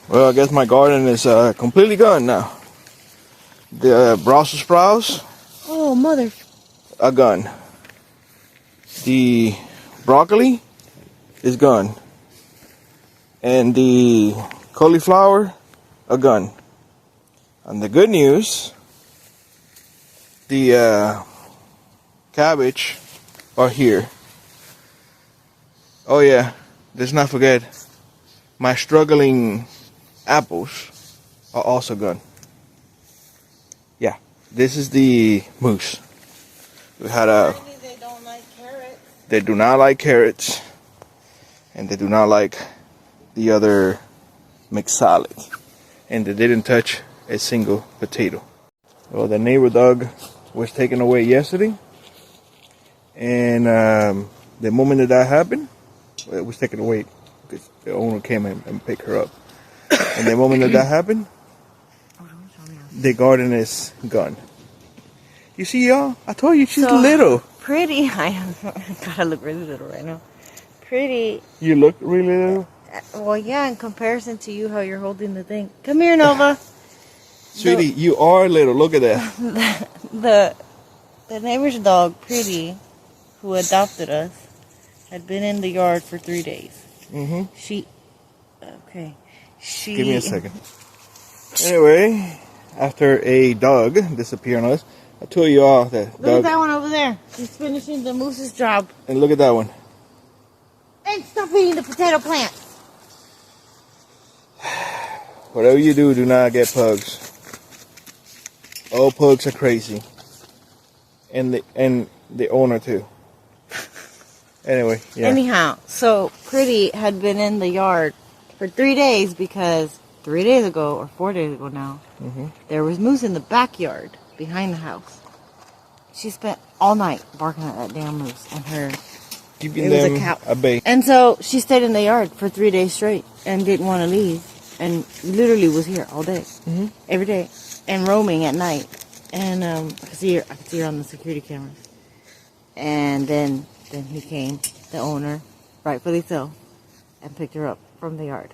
Well, I guess my garden is completely gone now. The Brussels sprouts. Oh, mother. Are gone. The broccoli is gone. And the cauliflower are gone. And the good news, the cabbage are here. Oh yeah, let's not forget, my struggling apples are also gone. Yeah, this is the moose. We had a. They don't like carrots. They do not like carrots, and they do not like the other mixed salad, and they didn't touch a single potato. Well, the neighbor dog was taken away yesterday, and the moment that happened, it was taken away because the owner came and picked her up. And the moment that happened, the garden is gone. You see, y'all? I told you she's So little. Pretty. I gotta look really little right now. Pretty. You look really little. Well, yeah, in comparison to you, how you're holding the thing. Come here, Nova. Sweetie, you are little. Look at that. The neighbor's dog, Pretty, who adopted us, had been in the yard for 3 days. Mm-hmm. She. Give me a second. Anyway, after a dog disappeared on us, I told you all that Look dog. at that one over there. He's finishing the moose's job. And look at that one. And stop eating the potato plant. Whatever you do not get pugs. All pugs are crazy. And the owner too. Anyway, yeah. Anyhow, so Pretty had been in the yard for 3 days because 3 days ago, or 4 days ago now, there was moose in the backyard behind the house. She spent all night barking at that damn moose and her. Keeping it was them a cow. at bay. And so she stayed in the yard for 3 days straight and didn't want to leave, and literally was here all day, every day, and roaming at night. And I could see her on the security cameras. And then he came, the owner, rightfully so, and picked her up from the yard.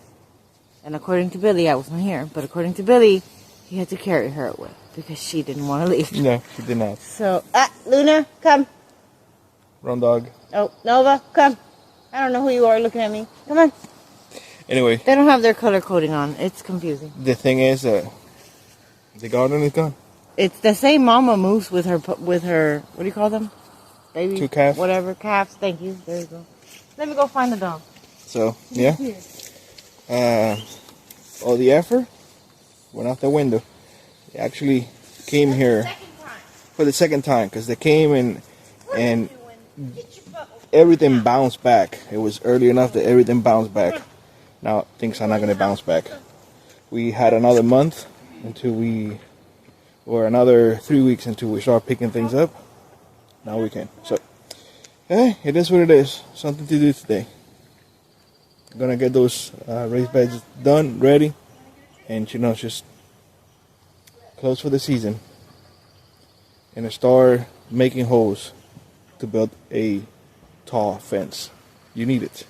And according to Billy, I wasn't here, but according to Billy, he had to carry her away because she didn't want to leave. No, she did not. So, Luna, come. Run, dog. Oh, Nova, come. I don't know who you are looking at me. Come on. Anyway. They don't have their color coding on. It's confusing. The thing is, the garden is gone. It's the same mama moose with her, what do you call them? Baby. 2 calves. Whatever, calves. Thank you. There you go. Let me go find the dog. So, yeah. All the effort went out the window. They actually came here for the second time because they came and everything bounced back. It was early enough that everything bounced back. Now things are not going to bounce back. We had another month or another 3 weeks until we start picking things up. Now we can. So, hey, it is what it is. Something to do today. I'm gonna get those raised beds done, ready, and just close for the season, and start making holes to build a tall fence. You need it.